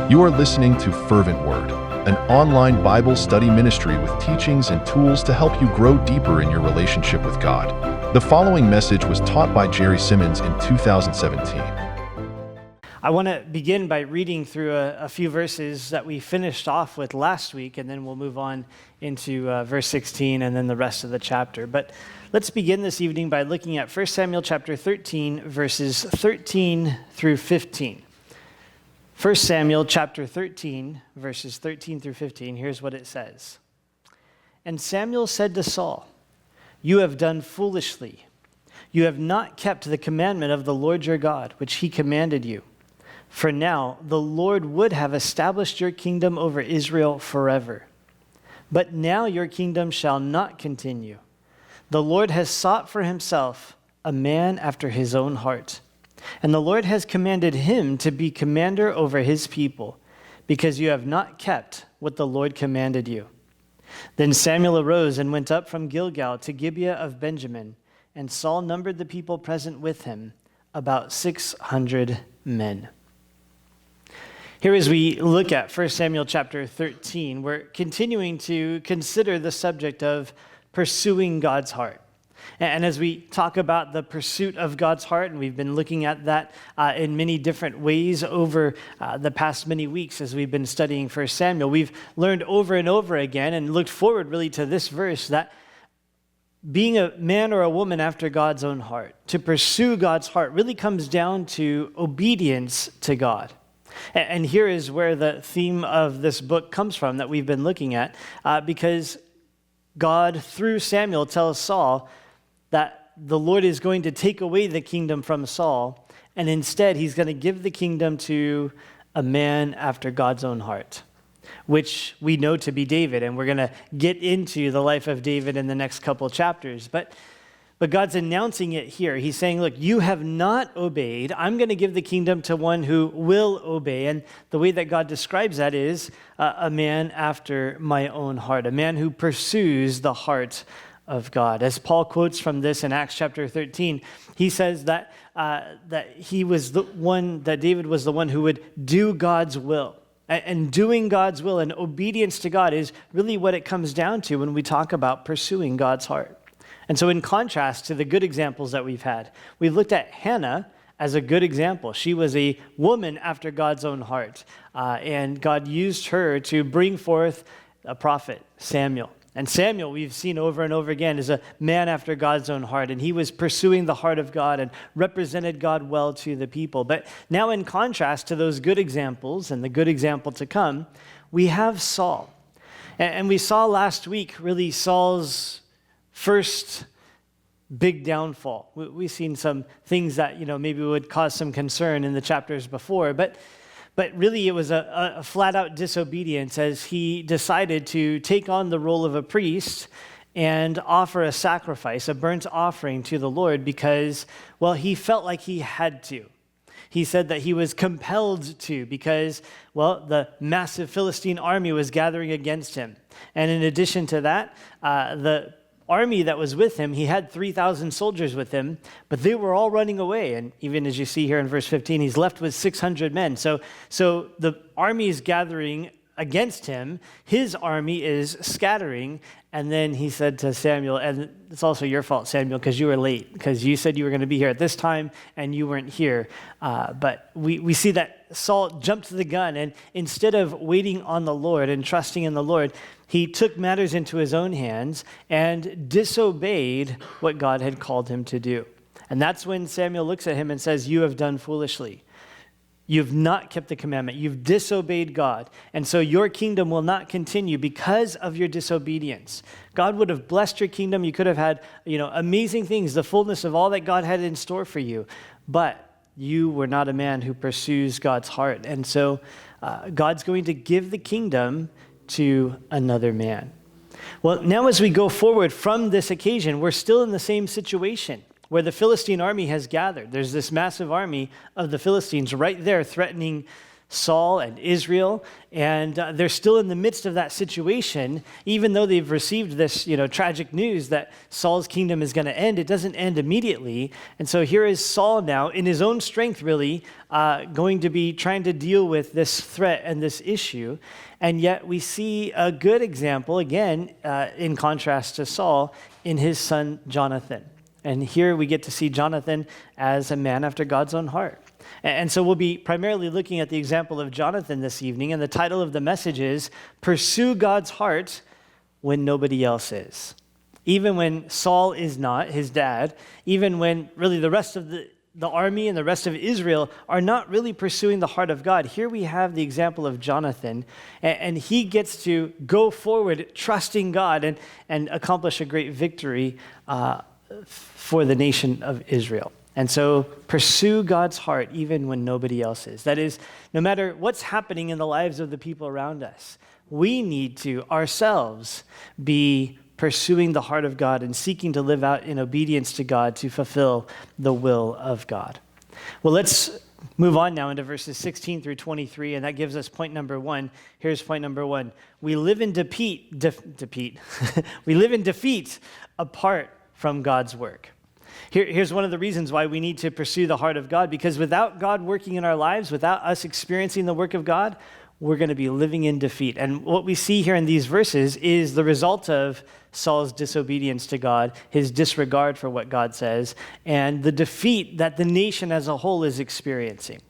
You are listening to Fervent Word, an online Bible study ministry with teachings and tools to help you grow deeper in your relationship with God. The following message was taught by B Simmons in 2017. I want to begin by reading through a few verses that we finished off with last week, and then we'll move on into verse 16 and then the rest of the chapter. But let's begin this evening by looking at 1 Samuel chapter 13, verses 13 through 15. 1 Samuel chapter 13, verses 13 through 15, here's what it says. And Samuel said to Saul, "You have done foolishly. You have not kept the commandment of the Lord your God, which he commanded you. For now the Lord would have established your kingdom over Israel forever. But now your kingdom shall not continue. The Lord has sought for himself a man after his own heart. And the Lord has commanded him to be commander over his people, because you have not kept what the Lord commanded you." Then Samuel arose and went up from Gilgal to Gibeah of Benjamin, and Saul numbered the people present with him, about 600 men. Here as we look at 1 Samuel chapter 13, we're continuing to consider the subject of pursuing God's heart. And as we talk about the pursuit of God's heart, and we've been looking at that in many different ways over the past many weeks as we've been studying 1 Samuel, we've learned over and over again and looked forward really to this verse that being a man or a woman after God's own heart, to pursue God's heart, really comes down to obedience to God. And here is where the theme of this book comes from that we've been looking at, because God, through Samuel, tells Saul that the Lord is going to take away the kingdom from Saul, and instead he's going to give the kingdom to a man after God's own heart, which we know to be David, and we're going to get into the life of David in the next couple chapters. But God's announcing it here. He's saying, look, you have not obeyed. I'm going to give the kingdom to one who will obey. And the way that God describes that is a man after my own heart, a man who pursues the heart of God. As Paul quotes from this in Acts chapter 13, he says that he was the one, that David was the one who would do God's will. And doing God's will and obedience to God is really what it comes down to when we talk about pursuing God's heart. And so in contrast to the good examples that we've had, we've looked at Hannah as a good example. She was a woman after God's own heart, and God used her to bring forth a prophet, Samuel. And Samuel, we've seen over and over again, is a man after God's own heart, and he was pursuing the heart of God and represented God well to the people. But now in contrast to those good examples and the good example to come, we have Saul. And we saw last week really Saul's first big downfall. We've seen some things that, maybe would cause some concern in the chapters before, but really it was a flat-out disobedience as he decided to take on the role of a priest and offer a sacrifice, a burnt offering to the Lord because, well, he felt like he had to. He said that he was compelled to because, well, the massive Philistine army was gathering against him. And in addition to that, the army that was with him, he had 3,000 soldiers with him, but they were all running away. And even as you see here in verse 15, he's left with 600 men. So the army is gathering against him. His army is scattering. And then he said to Samuel, and it's also your fault, Samuel, because you were late, because you said you were going to be here at this time, and you weren't here. But we see that Saul jumped the gun, and instead of waiting on the Lord and trusting in the Lord, he took matters into his own hands and disobeyed what God had called him to do. And that's when Samuel looks at him and says, "You have done foolishly. You've not kept the commandment. You've disobeyed God. And so your kingdom will not continue because of your disobedience." God would have blessed your kingdom. You could have had, amazing things, the fullness of all that God had in store for you. But you were not a man who pursues God's heart. And so God's going to give the kingdom to another man. Well, now as we go forward from this occasion, we're still in the same situation where the Philistine army has gathered. There's this massive army of the Philistines right there threatening Saul and Israel, and they're still in the midst of that situation. Even though they've received this, tragic news that Saul's kingdom is going to end, it doesn't end immediately. And so here is Saul now, in his own strength, really, going to be trying to deal with this threat and this issue. And yet we see a good example, again, in contrast to Saul, in his son Jonathan. And here we get to see Jonathan as a man after God's own heart. And so we'll be primarily looking at the example of Jonathan this evening, and the title of the message is Pursue God's Heart When Nobody Else Is. Even when Saul is not, his dad, even when really the rest of the army and the rest of Israel are not really pursuing the heart of God, here we have the example of Jonathan, and he gets to go forward trusting God and accomplish a great victory for the nation of Israel. And so pursue God's heart even when nobody else is. That is, no matter what's happening in the lives of the people around us, we need to ourselves be pursuing the heart of God and seeking to live out in obedience to God to fulfill the will of God. Well, let's move on now into verses 16 through 23, and that gives us point number one. Here's point number one. We live in defeat we live in defeat apart from God's work. Here's one of the reasons why we need to pursue the heart of God, because without God working in our lives, without us experiencing the work of God, we're going to be living in defeat. And what we see here in these verses is the result of Saul's disobedience to God, his disregard for what God says, and the defeat that the nation as a whole is experiencing.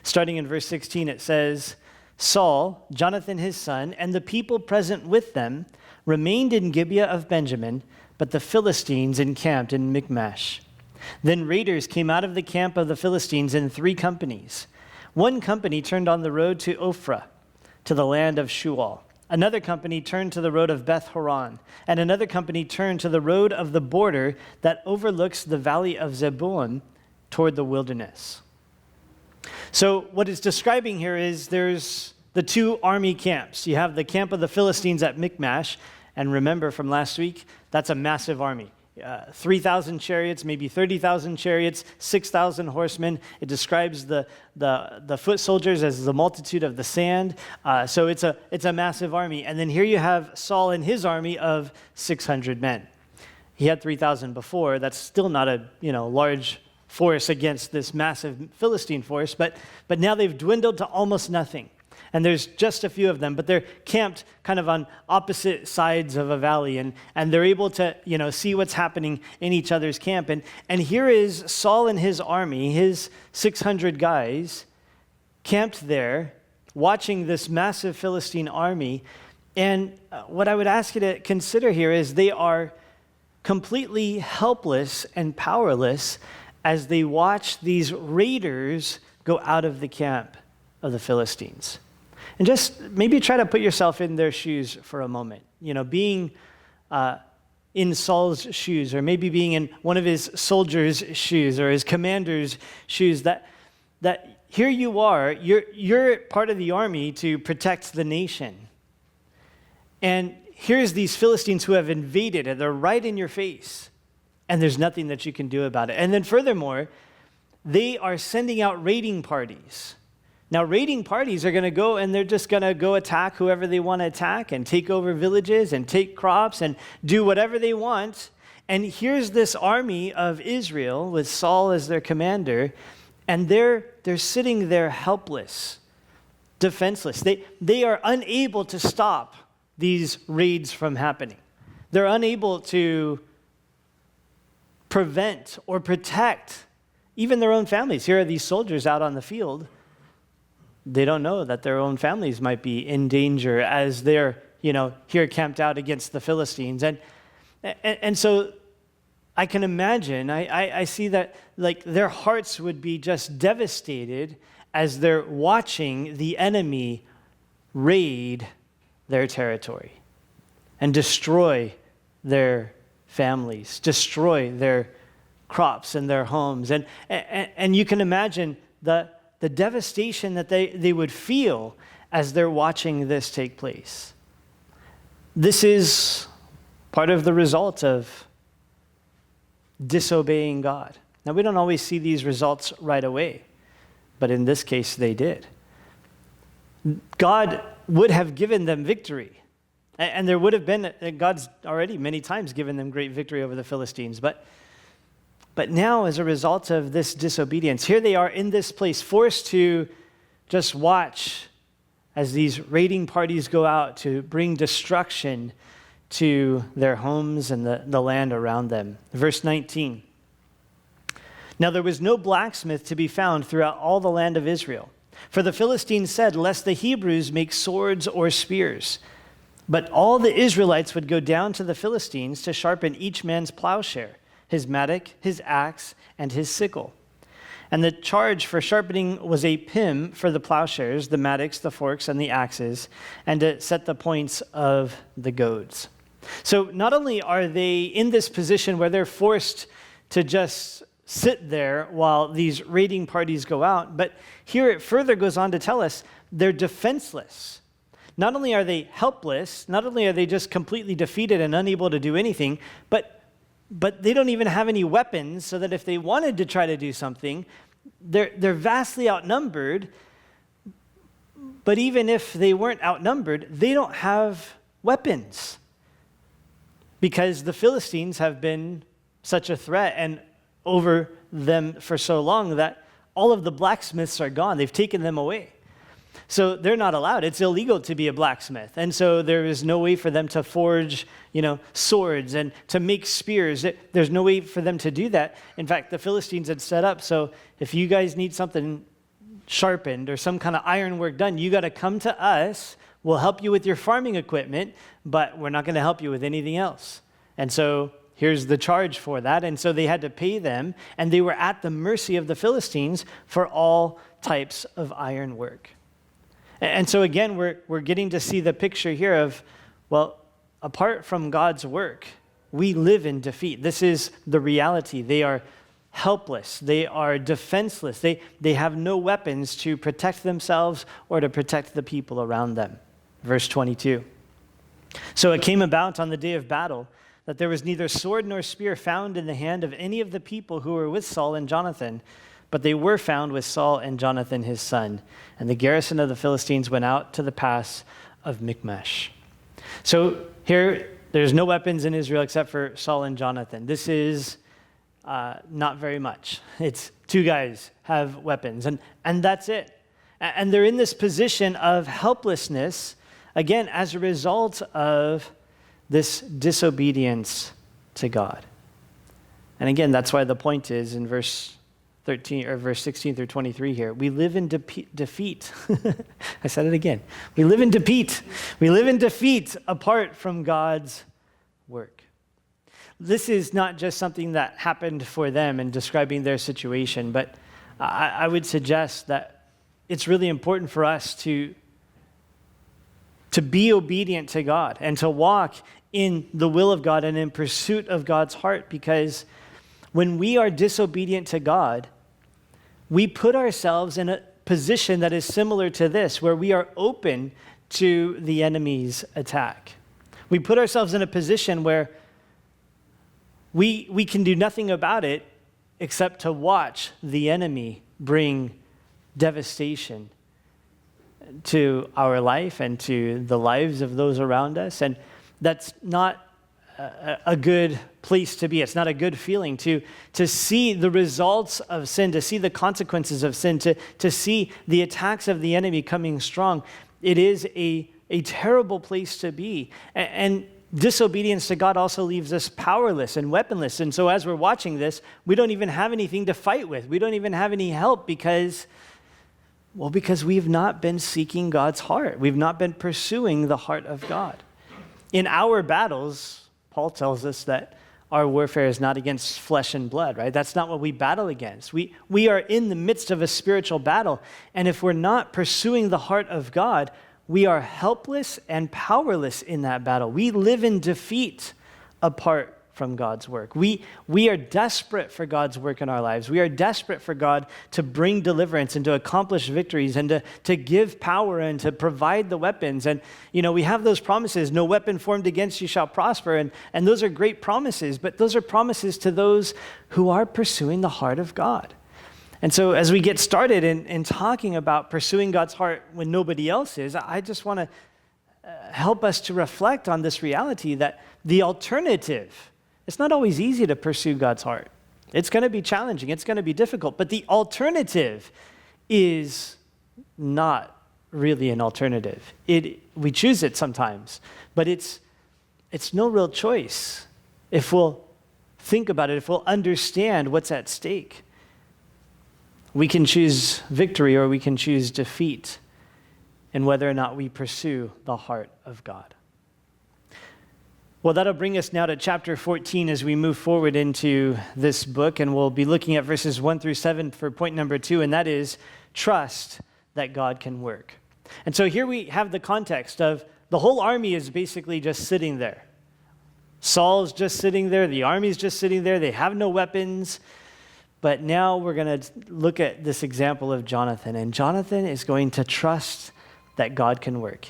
Starting in verse 16, it says, Saul, Jonathan his son, and the people present with them remained in Gibeah of Benjamin, but the Philistines encamped in Michmash. Then raiders came out of the camp of the Philistines in 3 companies. One company turned on the road to Ophrah, to the land of Shual. Another company turned to the road of Beth Horon, and another company turned to the road of the border that overlooks the valley of Zebulun toward the wilderness. So what it's describing here is there's the 2 army camps. You have the camp of the Philistines at Michmash, and remember from last week, that's a massive army. 3,000 chariots, maybe 30,000 chariots, 6,000 horsemen. It describes the foot soldiers as the multitude of the sand. So it's a massive army. And then here you have Saul and his army of 600 men. He had 3,000 before. That's still not a large force against this massive Philistine force, but now they've dwindled to almost nothing. And there's just a few of them, but they're camped kind of on opposite sides of a valley, and they're able to, see what's happening in each other's camp. And here is Saul and his army, his 600 guys, camped there, watching this massive Philistine army. And what I would ask you to consider here is they are completely helpless and powerless as they watch these raiders go out of the camp of the Philistines. And just maybe try to put yourself in their shoes for a moment. Being in Saul's shoes, or maybe being in one of his soldiers' shoes or his commander's shoes, that here you are, you're part of the army to protect the nation. And here's these Philistines who have invaded, and they're right in your face, and there's nothing that you can do about it. And then furthermore, they are sending out raiding parties. Now, raiding parties are going to go, and they're just going to go attack whoever they want to attack and take over villages and take crops and do whatever they want. And here's this army of Israel with Saul as their commander, and they're sitting there helpless, defenseless. They are unable to stop these raids from happening. They're unable to prevent or protect even their own families. Here are these soldiers out on the field. They don't know that their own families might be in danger as they're, here camped out against the Philistines. And so I can imagine, I see that like their hearts would be just devastated as they're watching the enemy raid their territory and destroy their families, destroy their crops and their homes. And you can imagine the devastation that they would feel as they're watching this take place. This is part of the result of disobeying God. Now, we don't always see these results right away, but in this case, they did. God would have given them victory. And there would have been, God's already many times given them great victory over the Philistines. But now, as a result of this disobedience, here they are in this place, forced to just watch as these raiding parties go out to bring destruction to their homes and the land around them. Verse 19. Now there was no blacksmith to be found throughout all the land of Israel. For the Philistines said, lest the Hebrews make swords or spears. But all the Israelites would go down to the Philistines to sharpen each man's plowshare, his mattock, his axe, and his sickle. And the charge for sharpening was a pim for the plowshares, the mattocks, the forks, and the axes, and to set the points of the goads. So not only are they in this position where they're forced to just sit there while these raiding parties go out, but here it further goes on to tell us they're defenseless. Not only are they helpless, not only are they just completely defeated and unable to do anything, but they don't even have any weapons, so that if they wanted to try to do something, they're vastly outnumbered. But even if they weren't outnumbered, they don't have weapons, because the Philistines have been such a threat and over them for so long that all of the blacksmiths are gone. They've taken them away. So they're not allowed. It's illegal to be a blacksmith. And so there is no way for them to forge, swords and to make spears. There's no way for them to do that. In fact, the Philistines had set up, so if you guys need something sharpened or some kind of ironwork done, you got to come to us. We'll help you with your farming equipment, but we're not going to help you with anything else. And so here's the charge for that. And so they had to pay them, and they were at the mercy of the Philistines for all types of ironwork. And so again, we're getting to see the picture here of, well, apart from God's work, we live in defeat. This is the reality. They are helpless. They are defenseless. They have no weapons to protect themselves or to protect the people around them. Verse 22. So it came about on the day of battle that there was neither sword nor spear found in the hand of any of the people who were with Saul and Jonathan, but they were found with Saul and Jonathan his son. And the garrison of the Philistines went out to the pass of Michmash. So here, there's no weapons in Israel except for Saul and Jonathan. This is not very much. It's two guys have weapons, and that's it. And they're in this position of helplessness, again, as a result of this disobedience to God. And again, that's why the point is in verse 13 or verse 16 through 23 here. We live in defeat. I said it again. We live in defeat. We live in defeat apart from God's work. This is not just something that happened for them in describing their situation, but I would suggest that it's really important for us to be obedient to God and to walk in the will of God and in pursuit of God's heart, because when we are disobedient to God, we put ourselves in a position that is similar to this, where we are open to the enemy's attack. We put ourselves in a position where we can do nothing about it except to watch the enemy bring devastation to our life and to the lives of those around us. And that's not a good place to be. It's not a good feeling to see the results of sin, to see the consequences of sin, to see the attacks of the enemy coming strong. It is a terrible place to be. And disobedience to God also leaves us powerless and weaponless. And so as we're watching this, we don't even have anything to fight with. We don't even have any help because we've not been seeking God's heart. We've not been pursuing the heart of God. In our battles, Paul tells us that our warfare is not against flesh and blood, right? That's not what we battle against. We are in the midst of a spiritual battle, and if we're not pursuing the heart of God, we are helpless and powerless in that battle. We live in defeat apart from God's work. We are desperate for God's work in our lives. We are desperate for God to bring deliverance and to accomplish victories and to give power and to provide the weapons. And, we have those promises, no weapon formed against you shall prosper. And those are great promises, but those are promises to those who are pursuing the heart of God. And so as we get started in talking about pursuing God's heart when nobody else is, I just want to help us to reflect on this reality that the alternative, it's not always easy to pursue God's heart. It's going to be challenging. It's going to be difficult. But the alternative is not really an alternative. We choose it sometimes, but it's no real choice if we'll think about it, if we'll understand what's at stake. We can choose victory or we can choose defeat in whether or not we pursue the heart of God. Well, that'll bring us now to chapter 14 as we move forward into this book, and we'll be looking at verses 1 through 7 for point number 2, and that is trust that God can work. And so here we have the context of the whole army is basically just sitting there. Saul's just sitting there, the army's just sitting there, they have no weapons. But now we're going to look at this example of Jonathan, and Jonathan is going to trust that God can work.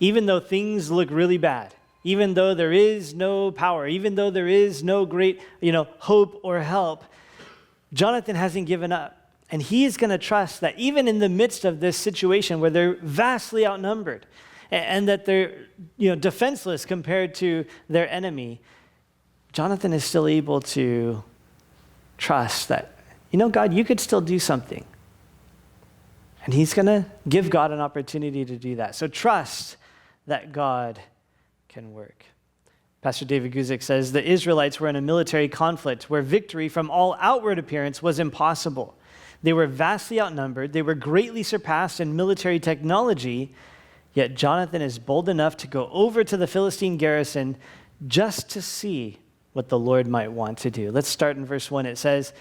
Even though things look really bad, even though there is no power, even though there is no great, hope or help, Jonathan hasn't given up. And he is going to trust that even in the midst of this situation where they're vastly outnumbered and that they're, defenseless compared to their enemy, Jonathan is still able to trust that, God, you could still do something. And he's going to give God an opportunity to do that. So trust that God can work. Pastor David Guzik says, the Israelites were in a military conflict where victory from all outward appearance was impossible. They were vastly outnumbered. They were greatly surpassed in military technology. Yet Jonathan is bold enough to go over to the Philistine garrison just to see what the Lord might want to do. Let's start in verse 1. It says,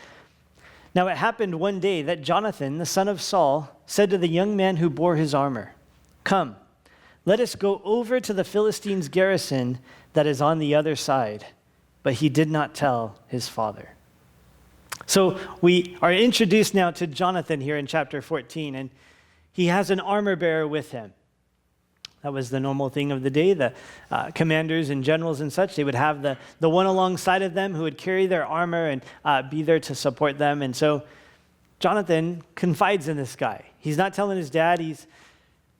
now it happened one day that Jonathan, the son of Saul, said to the young man who bore his armor, come, let us go over to the Philistines' garrison that is on the other side. But he did not tell his father. So we are introduced now to Jonathan here in chapter 14, and he has an armor bearer with him. That was the normal thing of the day. The commanders and generals and such, they would have the one alongside of them who would carry their armor and be there to support them. And so Jonathan confides in this guy. He's not telling his dad. He's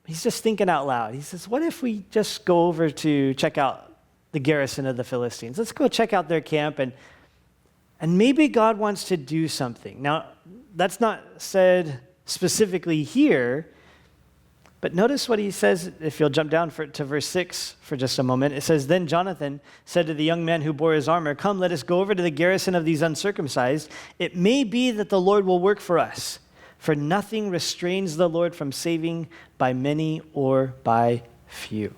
just thinking out loud. He says, what if we just go over to check out the garrison of the Philistines? Let's go check out their camp, and maybe God wants to do something. Now, that's not said specifically here, but notice what he says, if you'll jump down to verse 6 for just a moment. It says, then Jonathan said to the young man who bore his armor, come, let us go over to the garrison of these uncircumcised. It may be that the Lord will work for us, for nothing restrains the Lord from saving by many or by few.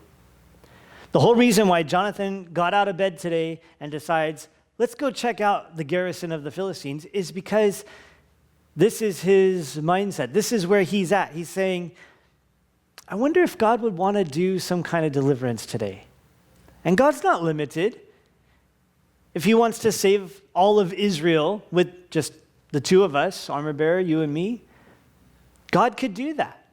The whole reason why Jonathan got out of bed today and decides, let's go check out the garrison of the Philistines, is because this is his mindset. This is where he's at. He's saying, I wonder if God would want to do some kind of deliverance today. And God's not limited. If he wants to save all of Israel with just the two of us, armor bearer, you and me, God could do that.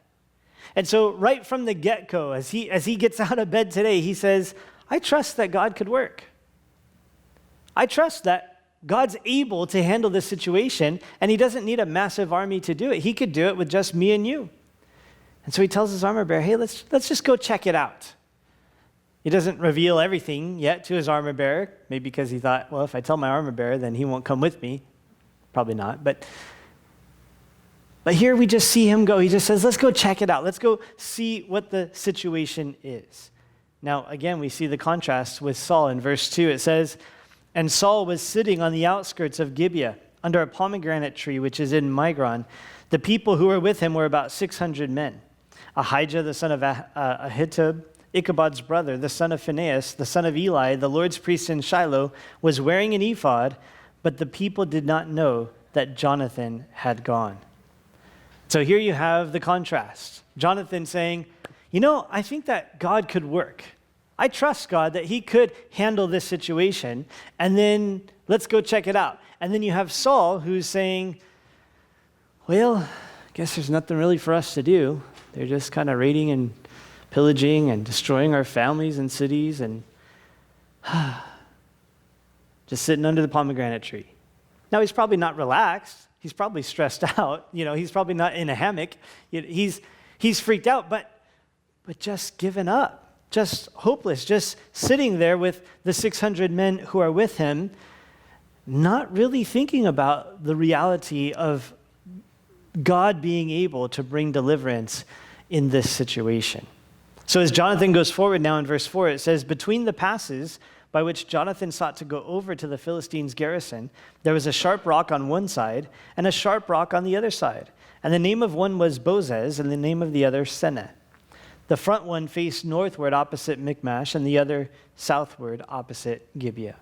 And so right from the get-go, as he gets out of bed today, he says, I trust that God could work. I trust that God's able to handle this situation, and he doesn't need a massive army to do it. He could do it with just me and you. And so he tells his armor bearer, hey, let's just go check it out. He doesn't reveal everything yet to his armor bearer, maybe because he thought, well, if I tell my armor bearer, then he won't come with me. Probably not. But here we just see him go. He just says, let's go check it out. Let's go see what the situation is. Now, again, we see the contrast with Saul in verse 2. It says, and Saul was sitting on the outskirts of Gibeah under a pomegranate tree, which is in Migron. The people who were with him were about 600 men. Ahijah, the son of Ahitub, Ichabod's brother, the son of Phinehas, the son of Eli, the Lord's priest in Shiloh, was wearing an ephod, but the people did not know that Jonathan had gone. So here you have the contrast. Jonathan saying, I think that God could work. I trust God that he could handle this situation, and then let's go check it out. And then you have Saul who's saying, well, I guess there's nothing really for us to do. They're just kind of raiding and pillaging and destroying our families and cities and just sitting under the pomegranate tree. Now, he's probably not relaxed. He's probably stressed out. He's probably not in a hammock. He's freaked out, but just given up, just hopeless, just sitting there with the 600 men who are with him, not really thinking about the reality of God being able to bring deliverance in this situation. So as Jonathan goes forward now in verse 4, it says, between the passes by which Jonathan sought to go over to the Philistines' garrison, there was a sharp rock on one side and a sharp rock on the other side. And the name of one was Bozez and the name of the other Seneh. The front one faced northward opposite Michmash and the other southward opposite Gibeah.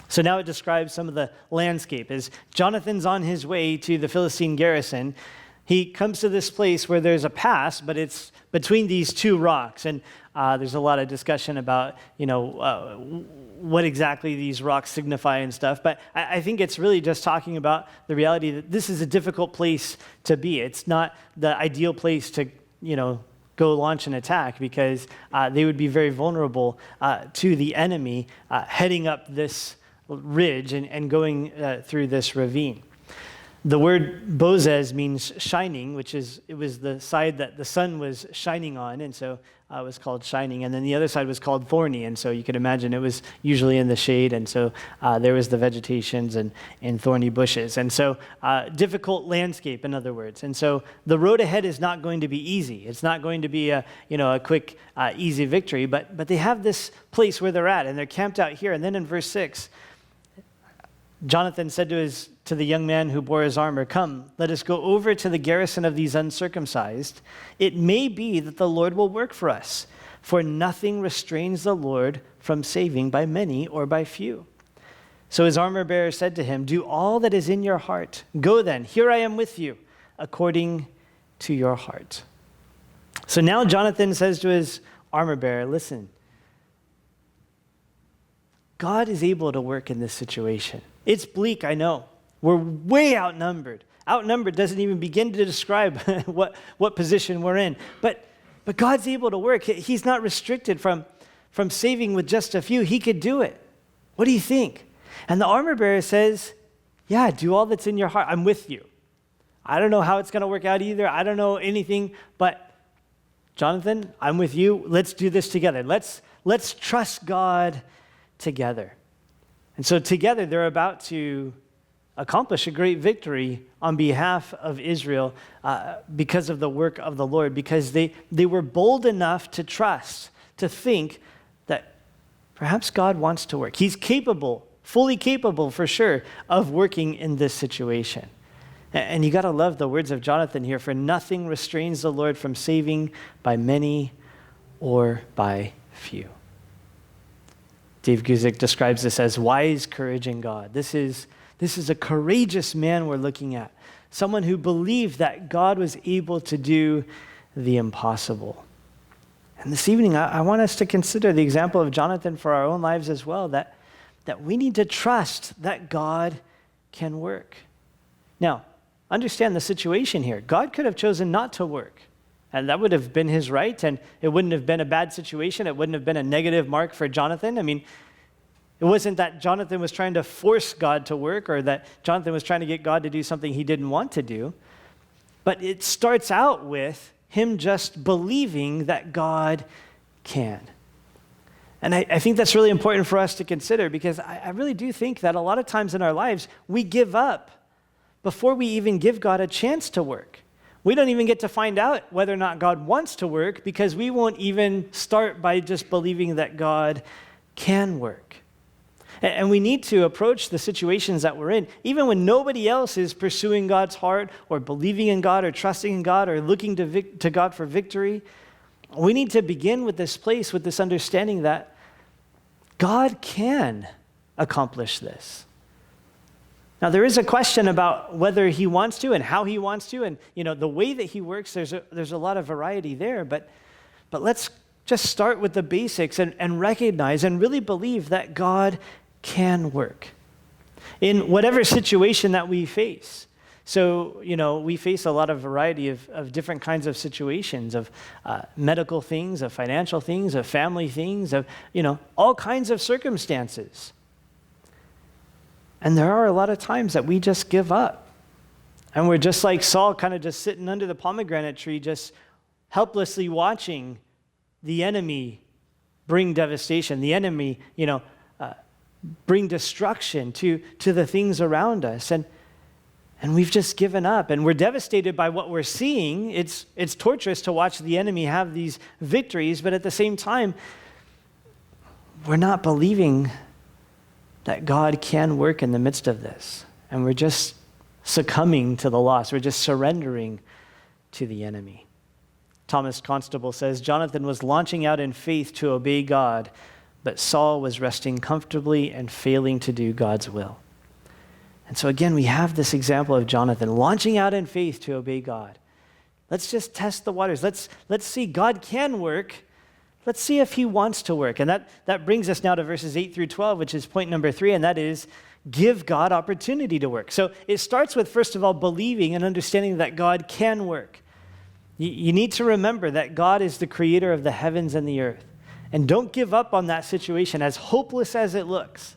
So now it describes some of the landscape. As Jonathan's on his way to the Philistine garrison, he comes to this place where there's a pass, but it's between these two rocks. And there's a lot of discussion about, what exactly these rocks signify and stuff. But I think it's really just talking about the reality that this is a difficult place to be. It's not the ideal place to, go launch an attack, because they would be very vulnerable to the enemy heading up this ridge and going through this ravine. The word Bozez means shining, it was the side that the sun was shining on, and so it was called shining. And then the other side was called thorny, and so you could imagine it was usually in the shade, and so there was the vegetations and thorny bushes. And so difficult landscape, in other words. And so the road ahead is not going to be easy. It's not going to be a quick, easy victory, but they have this place where they're at, and they're camped out here. And then in verse 6, Jonathan said to the young man who bore his armor, "Come, let us go over to the garrison of these uncircumcised. It may be that the Lord will work for us, for nothing restrains the Lord from saving by many or by few." So his armor bearer said to him, "Do all that is in your heart. Go then, here I am with you, according to your heart." So now Jonathan says to his armor bearer, "Listen, God is able to work in this situation. It's bleak, I know. We're way outnumbered. Outnumbered doesn't even begin to describe what position we're in. But God's able to work. He's not restricted from saving with just a few. He could do it. What do you think?" And the armor bearer says, "Yeah, do all that's in your heart. I'm with you. I don't know how it's going to work out either. I don't know anything, but Jonathan, I'm with you. Let's do this together. Let's trust God together." And so together they're about to accomplish a great victory on behalf of Israel because of the work of the Lord, because they were bold enough to trust, to think that perhaps God wants to work. He's capable, fully capable for sure, of working in this situation. And you got to love the words of Jonathan here, "For nothing restrains the Lord from saving by many or by few." Dave Guzik describes this as wise courage in God. This is a courageous man we're looking at, someone who believed that God was able to do the impossible. And this evening, I want us to consider the example of Jonathan for our own lives as well, that we need to trust that God can work. Now, understand the situation here. God could have chosen not to work, and that would have been his right, and it wouldn't have been a bad situation. It wouldn't have been a negative mark for Jonathan. I mean, it wasn't that Jonathan was trying to force God to work, or that Jonathan was trying to get God to do something he didn't want to do. But it starts out with him just believing that God can. And I think that's really important for us to consider, because I really do think that a lot of times in our lives, we give up before we even give God a chance to work. We don't even get to find out whether or not God wants to work, because we won't even start by just believing that God can work. And we need to approach the situations that we're in, even when nobody else is pursuing God's heart or believing in God or trusting in God or looking to God for victory. We need to begin with this place, with this understanding that God can accomplish this. Now, there is a question about whether he wants to and how he wants to, and the way that he works. There's a lot of variety there, but let's just start with the basics and recognize and really believe that God can work in whatever situation that we face. So, we face a lot of variety of different kinds of situations, of medical things, of financial things, of family things, of, all kinds of circumstances. And there are a lot of times that we just give up. And we're just like Saul, kind of just sitting under the pomegranate tree, just helplessly watching the enemy bring devastation, the enemy, bring destruction to the things around us. And we've just given up, and we're devastated by what we're seeing. It's torturous to watch the enemy have these victories, but at the same time, we're not believing that God can work in the midst of this. And we're just succumbing to the loss. We're just surrendering to the enemy. Thomas Constable says, Jonathan was launching out in faith to obey God, but Saul was resting comfortably and failing to do God's will. And so again, we have this example of Jonathan launching out in faith to obey God. Let's just test the waters. Let's see. God can work. Let's see if he wants to work. And that brings us now to verses 8 through 12, which is point number 3, and that is give God opportunity to work. So it starts with, first of all, believing and understanding that God can work. You need to remember that God is the creator of the heavens and the earth. And don't give up on that situation, as hopeless as it looks,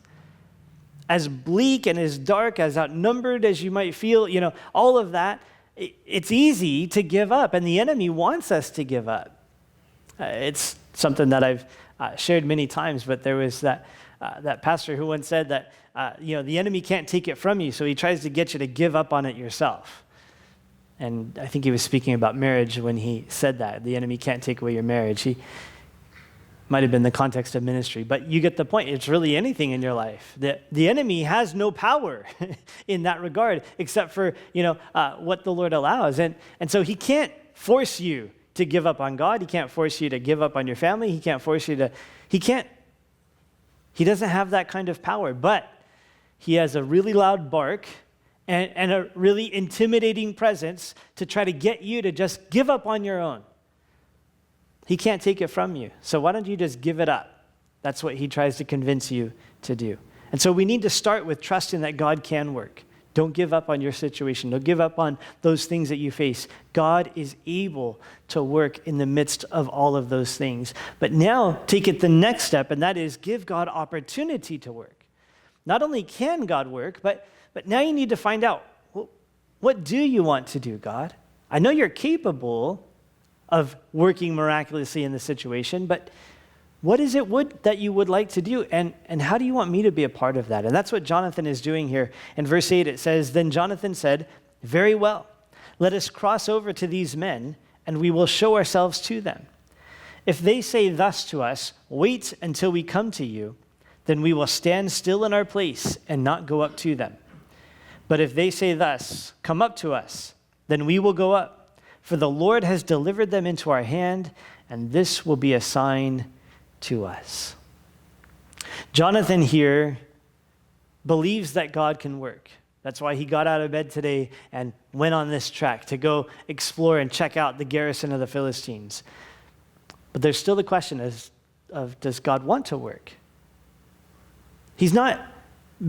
as bleak and as dark, as outnumbered as you might feel, all of that. It's easy to give up, and the enemy wants us to give up. It's something that I've shared many times, but there was that pastor who once said that, the enemy can't take it from you, so he tries to get you to give up on it yourself. And I think he was speaking about marriage when he said that. The enemy can't take away your marriage. He might have been the context of ministry, but you get the point. It's really anything in your life. The enemy has no power in that regard, except for, what the Lord allows. And so he can't force you to give up on God. He can't force you to give up on your family. He can't force you to, he doesn't have that kind of power, but he has a really loud bark and a really intimidating presence to try to get you to just give up on your own. He can't take it from you. So why don't you just give it up? That's what he tries to convince you to do. And so we need to start with trusting that God can work. Don't give up on your situation. Don't give up on those things that you face. God is able to work in the midst of all of those things. But now take it the next step, and that is give God opportunity to work. Not only can God work, but now you need to find out, what do you want to do, God? I know you're capable of working miraculously in the situation, but what is it that you would like to do, and how do you want me to be a part of that? And that's what Jonathan is doing here. In verse 8 it says, Then Jonathan said, Very well, let us cross over to these men, and we will show ourselves to them. If they say thus to us, Wait until we come to you, then we will stand still in our place and not go up to them. But if they say thus, Come up to us, then we will go up, for the Lord has delivered them into our hand, and this will be a sign to us. Jonathan here believes that God can work. That's why he got out of bed today and went on this trek to go explore and check out the garrison of the Philistines. But there's still the question of does God want to work? He's not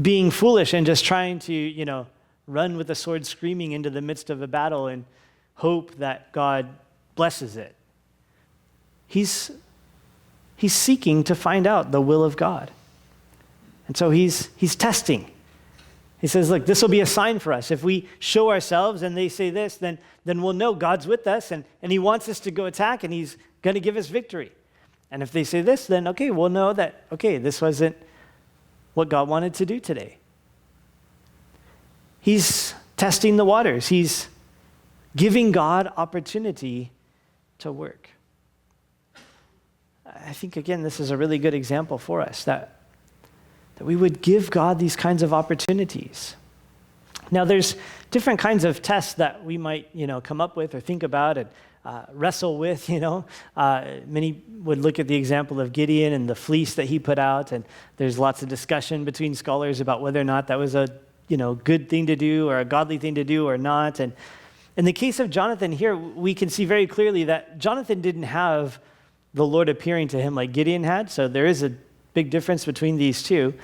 being foolish and just trying to, run with a sword screaming into the midst of a battle and hope that God blesses it. He's seeking to find out the will of God. And so he's testing. He says, look, this will be a sign for us. If we show ourselves and they say this, then we'll know God's with us and he wants us to go attack and he's going to give us victory. And if they say this, then okay, we'll know that, okay, this wasn't what God wanted to do today. He's testing the waters. He's giving God opportunity to work. I think, again, this is a really good example for us, that we would give God these kinds of opportunities. Now, there's different kinds of tests that we might, come up with or think about and wrestle with, Many would look at the example of Gideon and the fleece that he put out, and there's lots of discussion between scholars about whether or not that was a, good thing to do or a godly thing to do or not. And in the case of Jonathan here, we can see very clearly that Jonathan didn't have the Lord appearing to him like Gideon had, so there is a big difference between these two.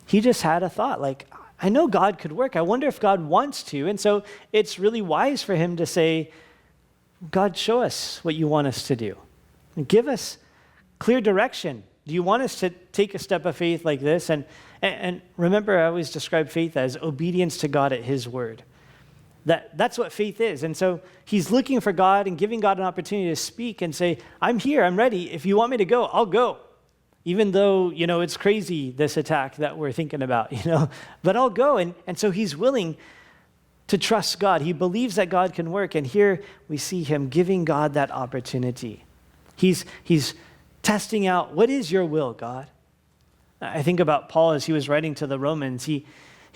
He just had a thought, like, I know God could work. I wonder if God wants to. And so it's really wise for him to say, God, show us what you want us to do. And give us clear direction. Do you want us to take a step of faith like this? And remember, I always describe faith as obedience to God at his word. That's what faith is. And so he's looking for God and giving God an opportunity to speak and say, I'm here, I'm ready. If you want me to go, I'll go. Even though, it's crazy, this attack that we're thinking about, but I'll go. And so he's willing to trust God. He believes that God can work. And here we see him giving God that opportunity. He's testing out, what is your will, God? I think about Paul as he was writing to the Romans. He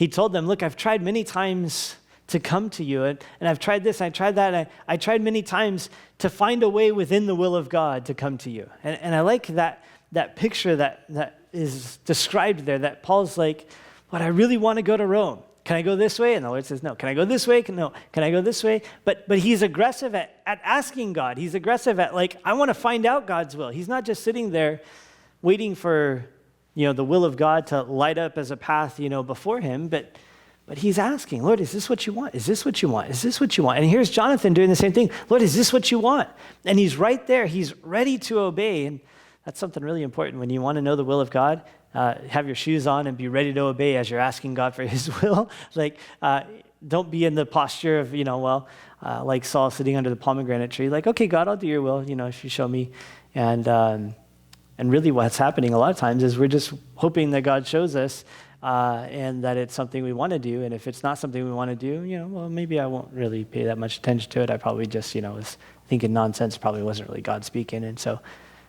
told them, look, I've tried many times to come to you, and I've tried this, I tried that, and I tried many times to find a way within the will of God to come to you. And I like that picture that is described there, that Paul's like, but I really want to go to Rome. Can I go this way? And the Lord says, no. Can I go this way? No. Can I go this way? But he's aggressive at asking God. He's aggressive at I want to find out God's will. He's not just sitting there waiting for, the will of God to light up as a path, before him, but he's asking, Lord, is this what you want? Is this what you want? Is this what you want? And here's Jonathan doing the same thing. Lord, is this what you want? And he's right there. He's ready to obey. And that's something really important when you want to know the will of God. Have your shoes on and be ready to obey as you're asking God for his will. Don't be in the posture of, like Saul sitting under the pomegranate tree, okay, God, I'll do your will, if you show me. And really what's happening a lot of times is we're just hoping that God shows us and that it's something we want to do. And if it's not something we want to do, well, maybe I won't really pay that much attention to it. I probably just, was thinking nonsense, probably wasn't really God speaking. And so,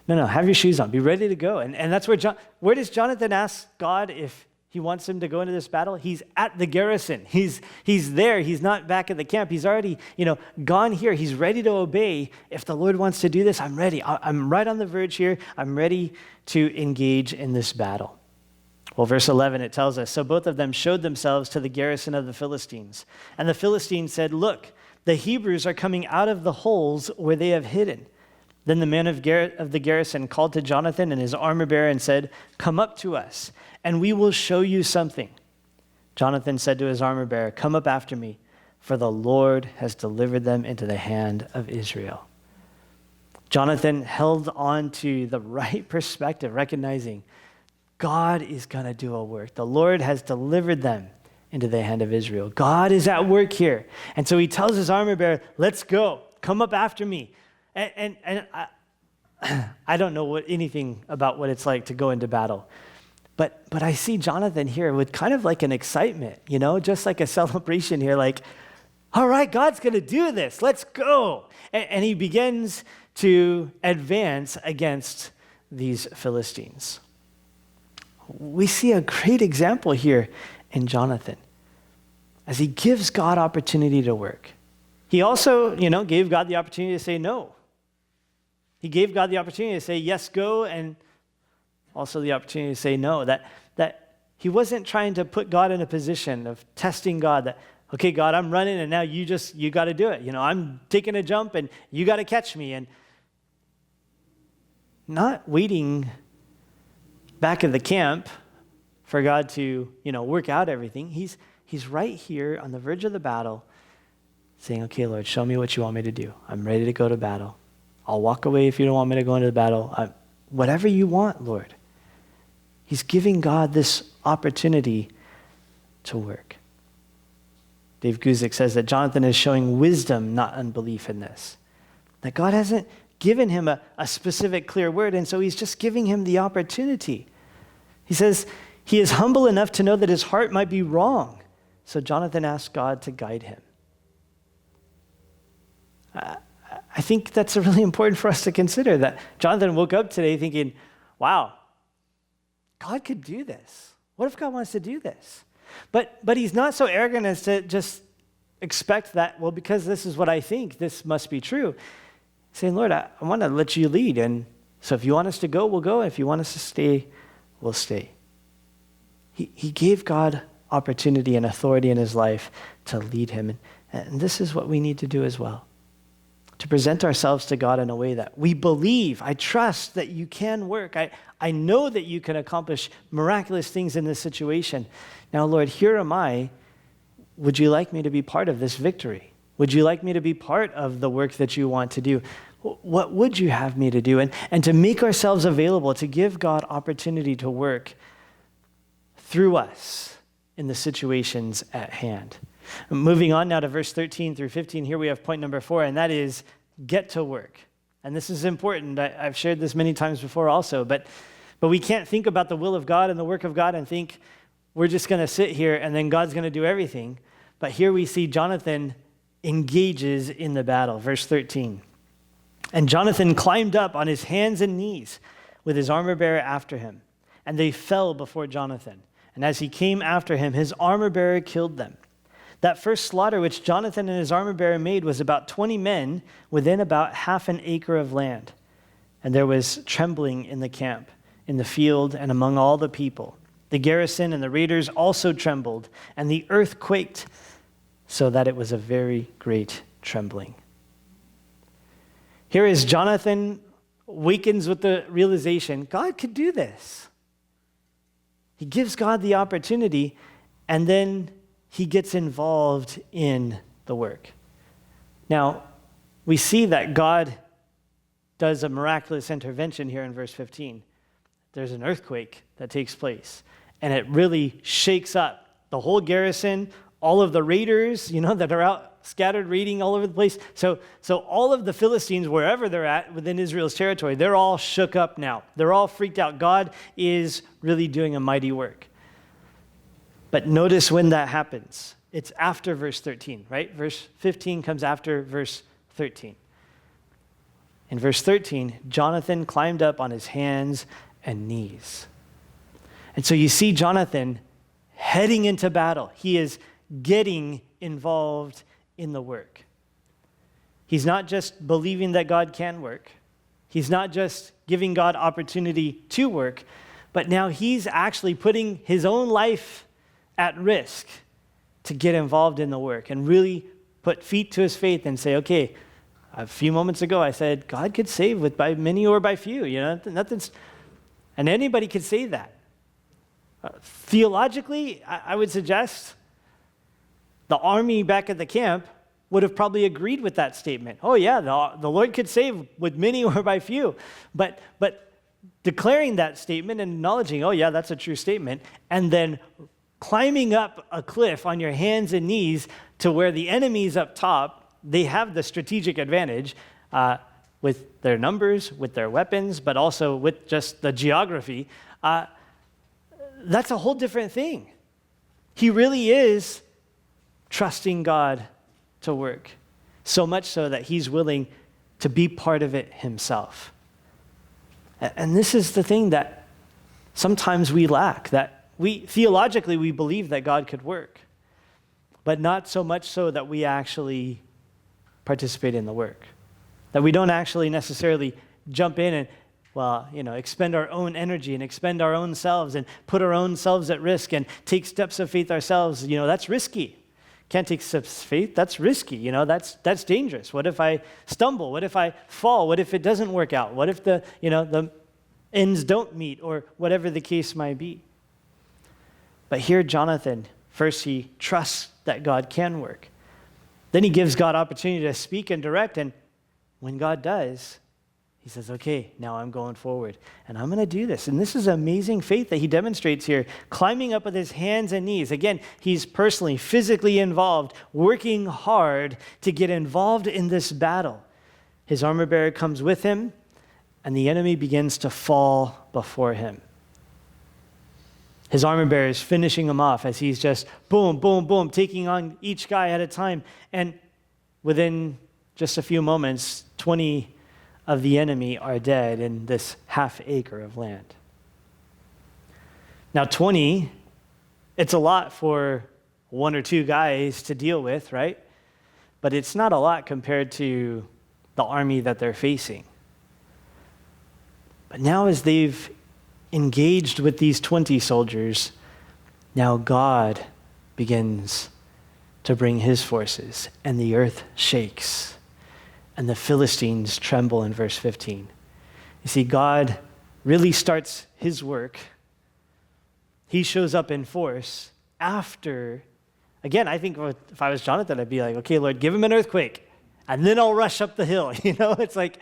no, have your shoes on. Be ready to go. And that's where does Jonathan ask God if he wants him to go into this battle? He's at the garrison. He's there. He's not back at the camp. He's already, gone here. He's ready to obey. If the Lord wants to do this, I'm ready. I'm right on the verge here. I'm ready to engage in this battle. Well, verse 11, it tells us, so both of them showed themselves to the garrison of the Philistines. And the Philistines said, look, the Hebrews are coming out of the holes where they have hidden. Then the man of the garrison called to Jonathan and his armor bearer and said, come up to us, and we will show you something. Jonathan said to his armor bearer, come up after me, for the Lord has delivered them into the hand of Israel. Jonathan held on to the right perspective, recognizing God is going to do a work. The Lord has delivered them into the hand of Israel. God is at work here. And so he tells his armor bearer, let's go. Come up after me. And I don't know anything about what it's like to go into battle. But I see Jonathan here with kind of like an excitement, just like a celebration here, all right, God's going to do this. Let's go. And he begins to advance against these Philistines. We see a great example here in Jonathan as he gives God opportunity to work. He also, gave God the opportunity to say no. He gave God the opportunity to say, yes, go, and also the opportunity to say no. That he wasn't trying to put God in a position of testing God that, okay, God, I'm running, and now you got to do it. I'm taking a jump, and you got to catch me. And not waiting back at the camp for God to, work out everything. He's right here on the verge of the battle saying, okay, Lord, show me what you want me to do. I'm ready to go to battle. I'll walk away if you don't want me to go into the battle. Whatever you want, Lord. He's giving God this opportunity to work. Dave Guzik says that Jonathan is showing wisdom, not unbelief in this. That God hasn't given him a specific clear word, and so he's just giving him the opportunity. He says he is humble enough to know that his heart might be wrong. So Jonathan asked God to guide him. I think that's really important for us to consider, that Jonathan woke up today thinking, wow, God could do this. What if God wants to do this? But he's not so arrogant as to just expect that, well, because this is what I think, this must be true. He's saying, Lord, I want to let you lead. And so if you want us to go, we'll go. If you want us to stay, we'll stay. He gave God opportunity and authority in his life to lead him. And this is what we need to do as well. To present ourselves to God in a way that we believe, I trust that you can work. I know that you can accomplish miraculous things in this situation. Now, Lord, here am I. Would you like me to be part of this victory? Would you like me to be part of the work that you want to do? What would you have me to do? And to make ourselves available, to give God opportunity to work through us in the situations at hand. Moving on now to verse 13 through 15, here we have point number 4, and that is get to work. And this is important. I've shared this many times before also, but we can't think about the will of God and the work of God and think we're just going to sit here and then God's going to do everything. But here we see Jonathan engages in the battle. Verse 13. And Jonathan climbed up on his hands and knees with his armor bearer after him, and they fell before Jonathan. And as he came after him, his armor bearer killed them. That first slaughter which Jonathan and his armor bearer made was about 20 men within about half an acre of land. And there was trembling in the camp, in the field, and among all the people. The garrison and the raiders also trembled, and the earth quaked, so that it was a very great trembling. Here is Jonathan wakens with the realization, God could do this. He gives God the opportunity, and then he gets involved in the work. Now, we see that God does a miraculous intervention here in verse 15. There's an earthquake that takes place, and it really shakes up the whole garrison, all of the raiders, that are out scattered raiding all over the place. So all of the Philistines, wherever they're at within Israel's territory, they're all shook up now. They're all freaked out. God is really doing a mighty work. But notice when that happens. It's after verse 13, right? Verse 15 comes after verse 13. In verse 13, Jonathan climbed up on his hands and knees. And so you see Jonathan heading into battle. He is getting involved in the work. He's not just believing that God can work. He's not just giving God opportunity to work, but now he's actually putting his own life at risk to get involved in the work and really put feet to his faith and say, okay, a few moments ago I said God could save by many or by few. Nothing's, and anybody could say that. Theologically, I would suggest the army back at the camp would have probably agreed with that statement. Oh yeah, the Lord could save with many or by few. But declaring that statement and acknowledging, oh yeah, that's a true statement, and then climbing up a cliff on your hands and knees to where the enemy's up top, they have the strategic advantage with their numbers, with their weapons, but also with just the geography. That's a whole different thing. He really is trusting God to work, so much so that he's willing to be part of it himself. And this is the thing that sometimes we lack, that theologically we believe that God could work, but not so much so that we actually participate in the work, that we don't actually necessarily jump in and expend our own energy and expend our own selves and put our own selves at risk and take steps of faith ourselves. That's risky. Can't take steps of faith. That's risky. That's dangerous. What if I stumble? What if I fall? What if it doesn't work out? What if the ends don't meet, or whatever the case might be? But here, Jonathan, first he trusts that God can work. Then he gives God opportunity to speak and direct, and when God does, he says, okay, now I'm going forward, and I'm going to do this. And this is amazing faith that he demonstrates here, climbing up with his hands and knees. Again, he's personally, physically involved, working hard to get involved in this battle. His armor bearer comes with him, and the enemy begins to fall before him. His armor bearer is finishing him off as he's just boom, boom, boom, taking on each guy at a time. And within just a few moments, 20 of the enemy are dead in this half acre of land. Now 20, it's a lot for one or two guys to deal with, right? But it's not a lot compared to the army that they're facing. But now as they've engaged with these 20 soldiers, now God begins to bring his forces, and the earth shakes, and the Philistines tremble in verse 15. You see, God really starts his work. He shows up in force after, again, I think if I was Jonathan, I'd be like, okay, Lord, give him an earthquake, and then I'll rush up the hill. It's like,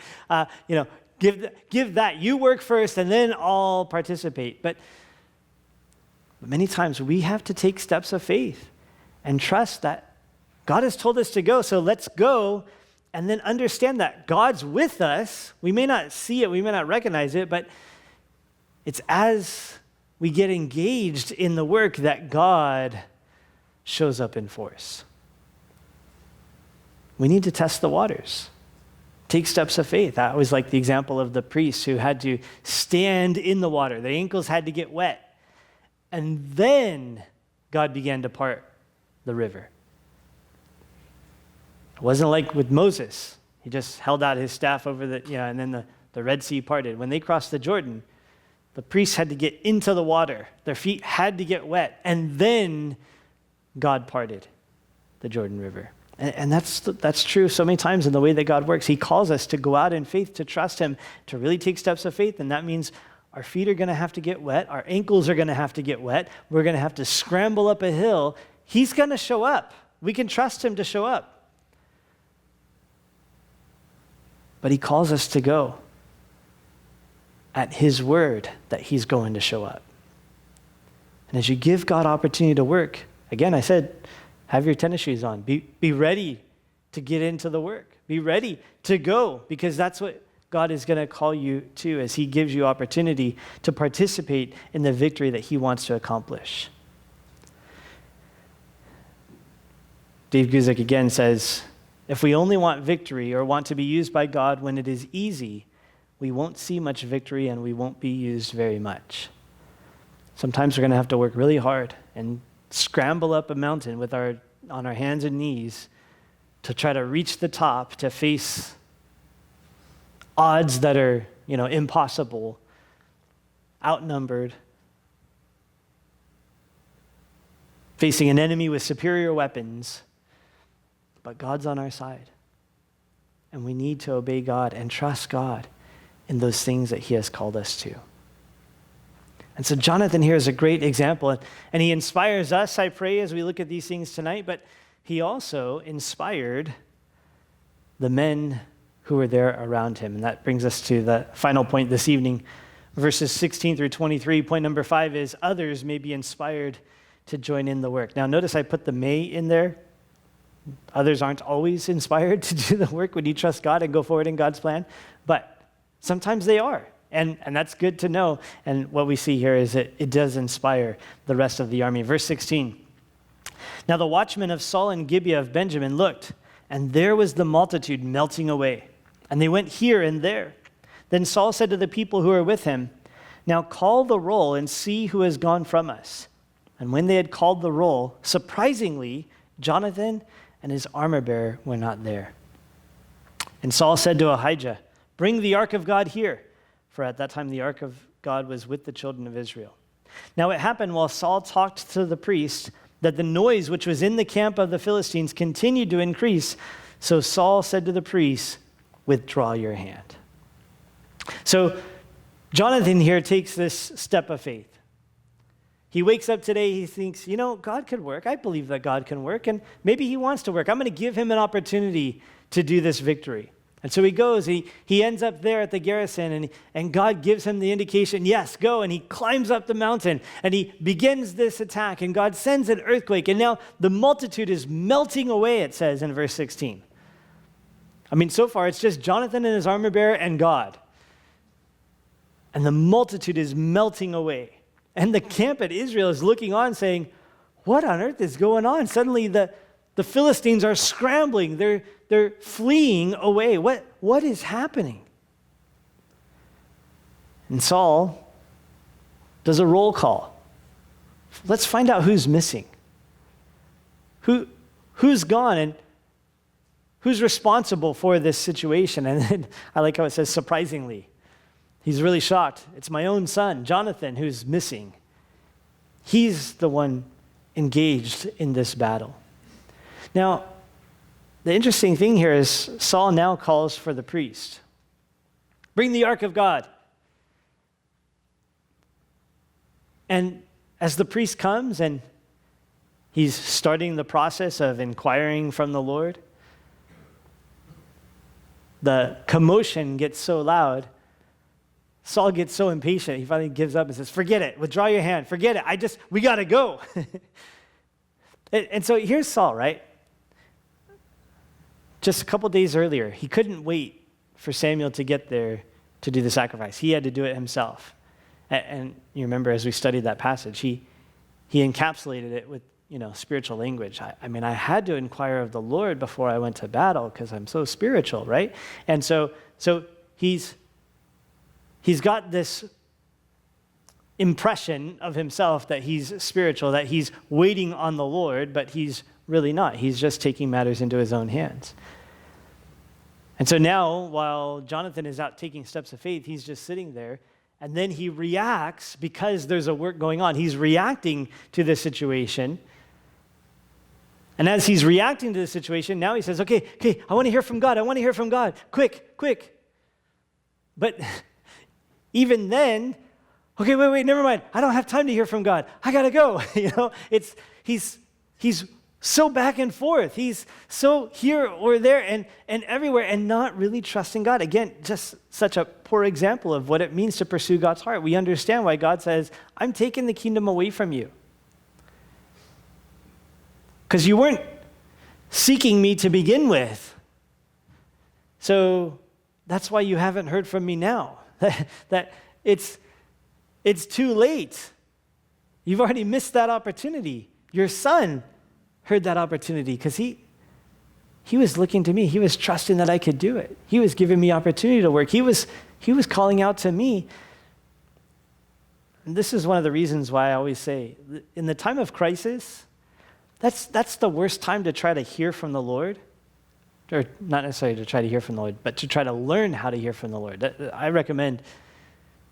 give that. You work first, and then I'll participate. But many times we have to take steps of faith and trust that God has told us to go, so let's go and then understand that God's with us. We may not see it, we may not recognize it, but it's as we get engaged in the work that God shows up in force. We need to test the waters. Take steps of faith. I always like the example of the priests who had to stand in the water. Their ankles had to get wet. And then God began to part the river. It wasn't like with Moses. He just held out his staff over and then the Red Sea parted. When they crossed the Jordan, the priests had to get into the water. Their feet had to get wet. And then God parted the Jordan River. And that's true so many times in the way that God works. He calls us to go out in faith, to trust him, to really take steps of faith. And that means our feet are going to have to get wet. Our ankles are going to have to get wet. We're going to have to scramble up a hill. He's going to show up. We can trust him to show up. But he calls us to go at his word that he's going to show up. And as you give God opportunity to work, again, I said, have your tennis shoes on. Be ready to get into the work. Be ready to go, because that's what God is going to call you to as he gives you opportunity to participate in the victory that he wants to accomplish. Dave Guzik again says, if we only want victory or want to be used by God when it is easy, we won't see much victory and we won't be used very much. Sometimes we're going to have to work really hard and scramble up a mountain on our hands and knees to try to reach the top, to face odds that are, impossible, outnumbered, facing an enemy with superior weapons. But God's on our side. And we need to obey God and trust God in those things that he has called us to. And so Jonathan here is a great example, and he inspires us, I pray, as we look at these things tonight, but he also inspired the men who were there around him. And that brings us to the final point this evening, verses 16 through 23. Point number 5 is others may be inspired to join in the work. Now notice I put the may in there. Others aren't always inspired to do the work when you trust God and go forward in God's plan, but sometimes they are. And that's good to know. And what we see here is that it does inspire the rest of the army. Verse 16. Now the watchmen of Saul and Gibeah of Benjamin looked, and there was the multitude melting away. And they went here and there. Then Saul said to the people who were with him, now call the roll and see who has gone from us. And when they had called the roll, surprisingly, Jonathan and his armor-bearer were not there. And Saul said to Ahijah, bring the ark of God here. For at that time the ark of God was with the children of Israel. Now it happened while Saul talked to the priest that the noise which was in the camp of the Philistines continued to increase. So Saul said to the priest, withdraw your hand. So Jonathan here takes this step of faith. He wakes up today, he thinks, God could work. I believe that God can work, and maybe he wants to work. I'm going to give him an opportunity to do this victory. And so he goes, he ends up there at the garrison, and God gives him the indication, yes, go. And he climbs up the mountain, and he begins this attack, and God sends an earthquake. And now the multitude is melting away, it says in verse 16. So far it's just Jonathan and his armor bearer and God. And the multitude is melting away. And the camp at Israel is looking on saying, what on earth is going on? Suddenly the Philistines are scrambling. They're fleeing away. What is happening? And Saul does a roll call. Let's find out who's missing. Who's gone and who's responsible for this situation? And then I like how it says, surprisingly. He's really shocked. It's my own son, Jonathan, who's missing. He's the one engaged in this battle. Now, the interesting thing here is Saul now calls for the priest. Bring the ark of God. And as the priest comes and he's starting the process of inquiring from the Lord, the commotion gets so loud, Saul gets so impatient, he finally gives up and says, forget it, withdraw your hand, forget it, we got to go. And so here's Saul, right? just a couple days earlier, he couldn't wait for Samuel to get there to do the sacrifice. He had to do it himself. And you remember as we studied that passage, he encapsulated it with, spiritual language. I mean, I had to inquire of the Lord before I went to battle because I'm so spiritual, right? And so he's got this impression of himself that he's spiritual, that he's waiting on the Lord, but he's really not. He's just taking matters into his own hands. And so now, while Jonathan is out taking steps of faith, he's just sitting there, and then he reacts because there's a work going on. He's reacting to the situation. And as he's reacting to the situation, now he says, okay, I want to hear from God. I want to hear from God. Quick. But even then, okay, wait, never mind. I don't have time to hear from God. I got to go. He's so back and forth. He's so here or there and everywhere and not really trusting God. Again, just such a poor example of what it means to pursue God's heart. We understand why God says, I'm taking the kingdom away from you. Because you weren't seeking me to begin with. So that's why you haven't heard from me now. That it's too late. You've already missed that opportunity. Your son heard that opportunity because he was looking to me. He was trusting that I could do it. He was giving me opportunity to work. He was calling out to me. And this is one of the reasons why I always say, in the time of crisis, that's the worst time to try to hear from the Lord. Or not necessarily to try to hear from the Lord, but to try to learn how to hear from the Lord. I recommend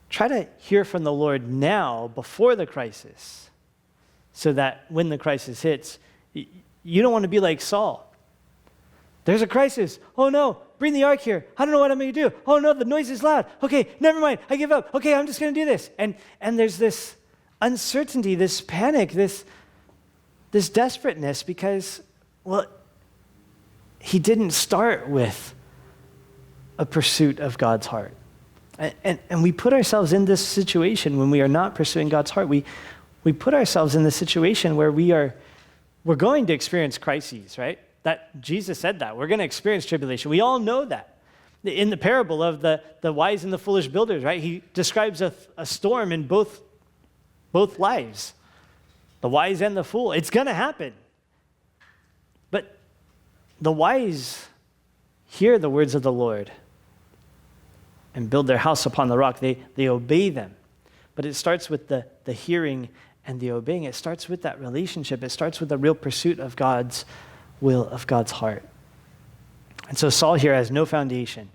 try to hear from the Lord now before the crisis so that when the crisis hits, you don't want to be like Saul. There's a crisis. Oh no, bring the ark here. I don't know what I'm going to do. Oh no, the noise is loud. Okay, never mind. I give up. Okay, I'm just going to do this. And there's this uncertainty, this panic, this desperateness because, well, he didn't start with a pursuit of God's heart. And we put ourselves in this situation when we are not pursuing God's heart. We put ourselves in the situation where we're going to experience crises, right? That Jesus said that. We're going to experience tribulation. We all know that. In the parable of the wise and the foolish builders, right? He describes a storm in both lives. The wise and the fool. It's going to happen. But the wise hear the words of the Lord and build their house upon the rock. They obey them. But it starts with the hearing and the obeying. It starts with that relationship. It starts with the real pursuit of God's will, of God's heart. And so Saul here has no foundation.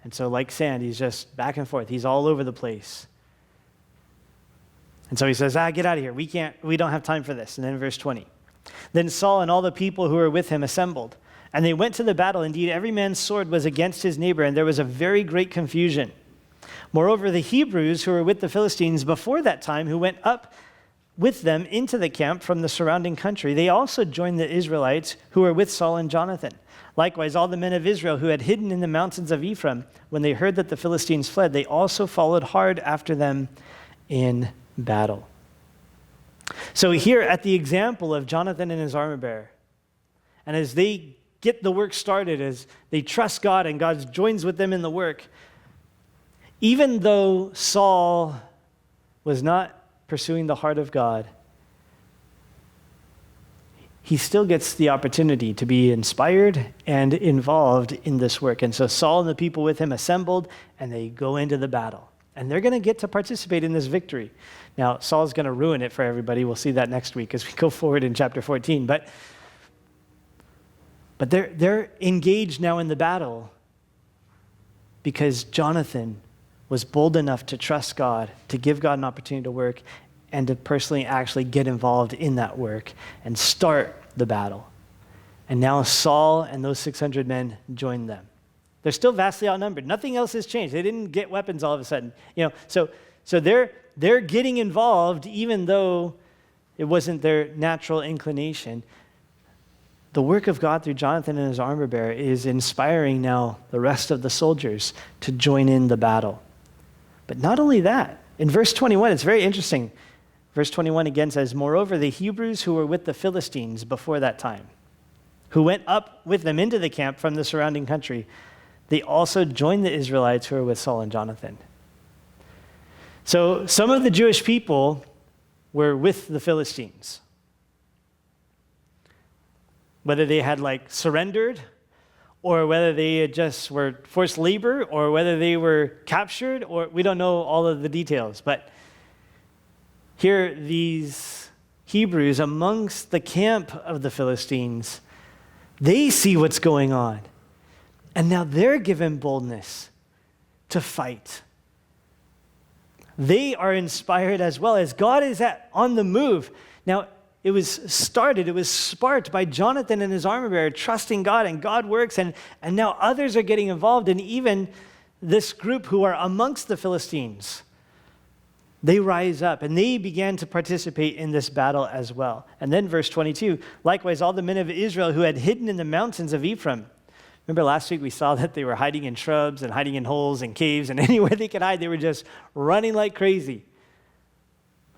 And so like sand, he's just back and forth. He's all over the place. And so he says, get out of here. We don't have time for this. And then verse 20. Then Saul and all the people who were with him assembled, and they went to the battle. Indeed, every man's sword was against his neighbor, and there was a very great confusion. Moreover, the Hebrews who were with the Philistines before that time, who went up with them into the camp from the surrounding country, they also joined the Israelites who were with Saul and Jonathan. Likewise, all the men of Israel who had hidden in the mountains of Ephraim, when they heard that the Philistines fled, they also followed hard after them in battle. So here at the example of Jonathan and his armor bearer, and as they get the work started, as they trust God and God joins with them in the work, even though Saul was not pursuing the heart of God, he still gets the opportunity to be inspired and involved in this work. And so Saul and the people with him assembled, and they go into the battle. And they're going to get to participate in this victory. Now, Saul's going to ruin it for everybody. We'll see that next week as we go forward in chapter 14. But they're engaged now in the battle because Jonathan was bold enough to trust God, to give God an opportunity to work, and to personally actually get involved in that work and start the battle. And now Saul and those 600 men join them. They're still vastly outnumbered. Nothing else has changed. They didn't get weapons all of a sudden. So they're getting involved even though it wasn't their natural inclination. The work of God through Jonathan and his armor bearer is inspiring now the rest of the soldiers to join in the battle. But not only that, in verse 21, it's very interesting. Verse 21 again says, moreover, the Hebrews who were with the Philistines before that time. who went up with them into the camp from the surrounding country, they also joined the Israelites who were with Saul and Jonathan. So some of the Jewish people were with the Philistines. Whether they had surrendered, or whether they just were forced labor, or whether they were captured, or we don't know all of the details. But here, these Hebrews amongst the camp of the Philistines, they see what's going on. And now they're given boldness to fight. They are inspired as well, as God is on the move. Now, it was sparked by Jonathan and his armor bearer trusting God, and God works, and now others are getting involved, and even this group who are amongst the Philistines, they rise up, and they began to participate in this battle as well. And then verse 22, likewise all the men of Israel who had hidden in the mountains of Ephraim. Remember last week we saw that they were hiding in shrubs and hiding in holes and caves, and anywhere they could hide, they were just running like crazy.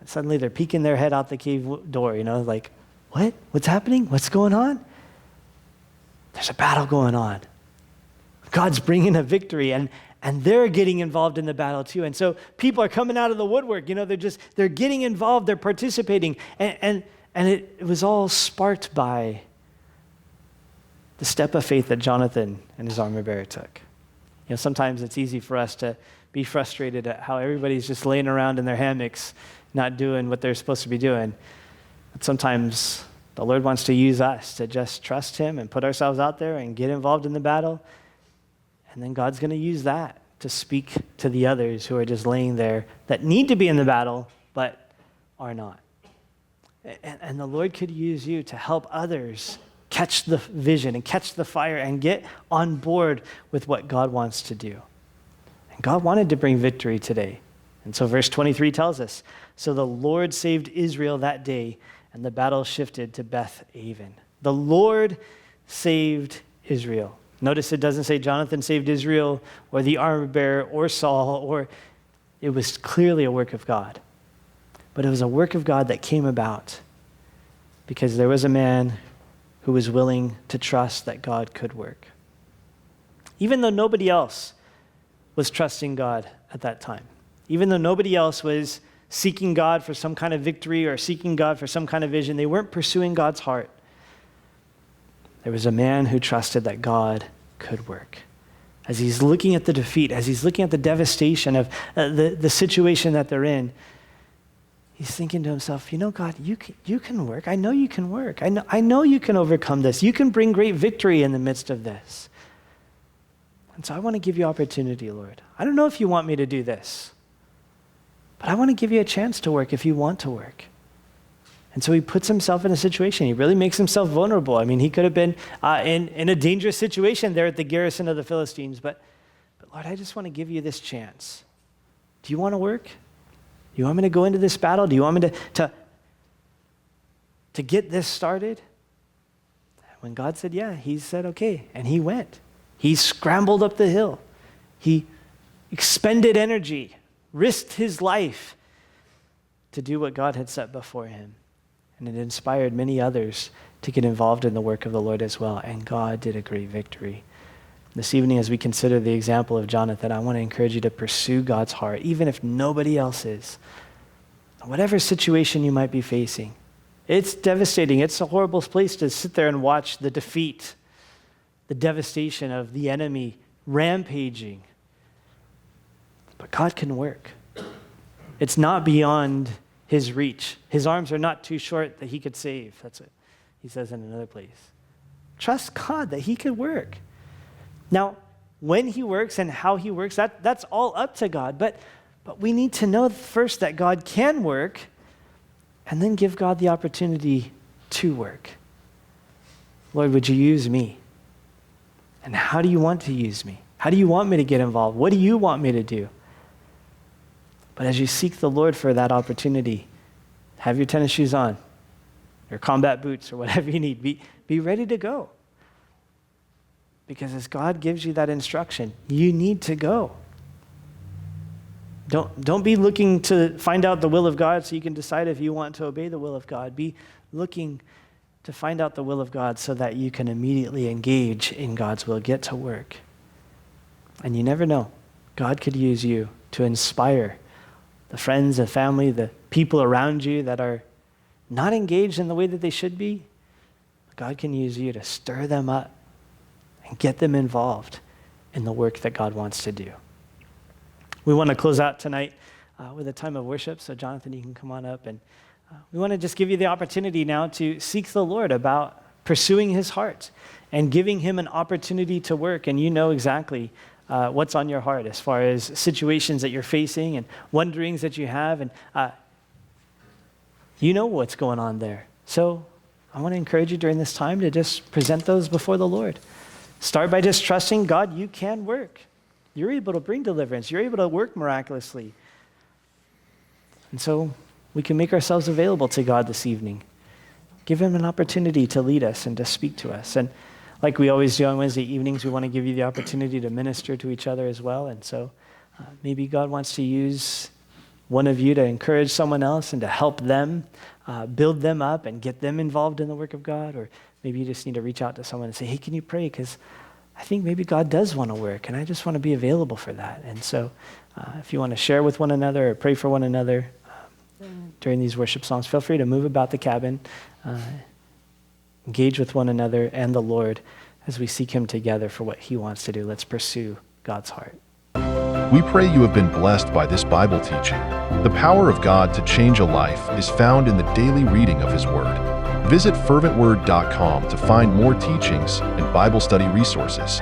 Suddenly they're peeking their head out the cave door, like, what? What's happening? What's going on? There's a battle going on. God's bringing a victory, and they're getting involved in the battle too. And so people are coming out of the woodwork. They're getting involved. They're participating. And it was all sparked by the step of faith that Jonathan and his armor bearer took. Sometimes it's easy for us to be frustrated at how everybody's just laying around in their hammocks, not doing what they're supposed to be doing. But sometimes the Lord wants to use us to just trust him and put ourselves out there and get involved in the battle. And then God's going to use that to speak to the others who are just laying there that need to be in the battle but are not. And the Lord could use you to help others catch the vision and catch the fire and get on board with what God wants to do. And God wanted to bring victory today. And so verse 23 tells us, so the Lord saved Israel that day, and the battle shifted to Beth Aven. The Lord saved Israel. Notice it doesn't say Jonathan saved Israel or the armor bearer or Saul, or it was clearly a work of God. But it was a work of God that came about because there was a man who was willing to trust that God could work. Even though nobody else was trusting God at that time. Even though nobody else was seeking God for some kind of victory or seeking God for some kind of vision, they weren't pursuing God's heart. There was a man who trusted that God could work. As he's looking at the defeat, as he's looking at the devastation of the situation that they're in, he's thinking to himself, God, you can work. I know you can work. I know you can overcome this. You can bring great victory in the midst of this. And so I want to give you opportunity, Lord. I don't know if you want me to do this, but I want to give you a chance to work if you want to work. And so he puts himself in a situation. He really makes himself vulnerable. I mean, he could have been in a dangerous situation there at the garrison of the Philistines. But Lord, I just want to give you this chance. Do you want to work? Do you want me to go into this battle? Do you want me to get this started? When God said, yeah, he said, okay. And he went. He scrambled up the hill. He expended energy, risked his life to do what God had set before him. And it inspired many others to get involved in the work of the Lord as well. And God did a great victory. This evening, as we consider the example of Jonathan, I want to encourage you to pursue God's heart, even if nobody else is. Whatever situation you might be facing. It's devastating. It's a horrible place to sit there and watch the defeat, the devastation of the enemy rampaging. But God can work. It's not beyond his reach. His arms are not too short that he could save. That's what he says in another place. Trust God that he could work. Now, when he works and how he works, that's all up to God. But we need to know first that God can work and then give God the opportunity to work. Lord, would you use me? And how do you want to use me? How do you want me to get involved? What do you want me to do? But as you seek the Lord for that opportunity, have your tennis shoes on, your combat boots, or whatever you need. Be ready to go. Because as God gives you that instruction, you need to go. Don't be looking to find out the will of God so you can decide if you want to obey the will of God. Be looking to find out the will of God so that you can immediately engage in God's will, get to work. And you never know. God could use you to inspire the friends and family, the people around you that are not engaged in the way that they should be. God can use you to stir them up and get them involved in the work that God wants to do. We want to close out tonight with a time of worship. So Jonathan, you can come on up. And we want to just give you the opportunity now to seek the Lord about pursuing his heart and giving him an opportunity to work. And you know exactly what's on your heart as far as situations that you're facing and wonderings that you have. And you know what's going on there. So I want to encourage you during this time to just present those before the Lord. Start by just trusting God, you can work. You're able to bring deliverance. You're able to work miraculously. And so we can make ourselves available to God this evening. Give him an opportunity to lead us and to speak to us. And like we always do on Wednesday evenings, we want to give you the opportunity to minister to each other as well. And so maybe God wants to use one of you to encourage someone else and to help them, build them up and get them involved in the work of God. Or maybe you just need to reach out to someone and say, hey, can you pray? Because I think maybe God does want to work, and I just want to be available for that. And so if you want to share with one another or pray for one another during these worship songs, feel free to move about the cabin, engage with one another and the Lord as we seek him together for what he wants to do. Let's pursue God's heart. We pray you have been blessed by this Bible teaching. The power of God to change a life is found in the daily reading of his word. Visit ferventword.com to find more teachings and Bible study resources.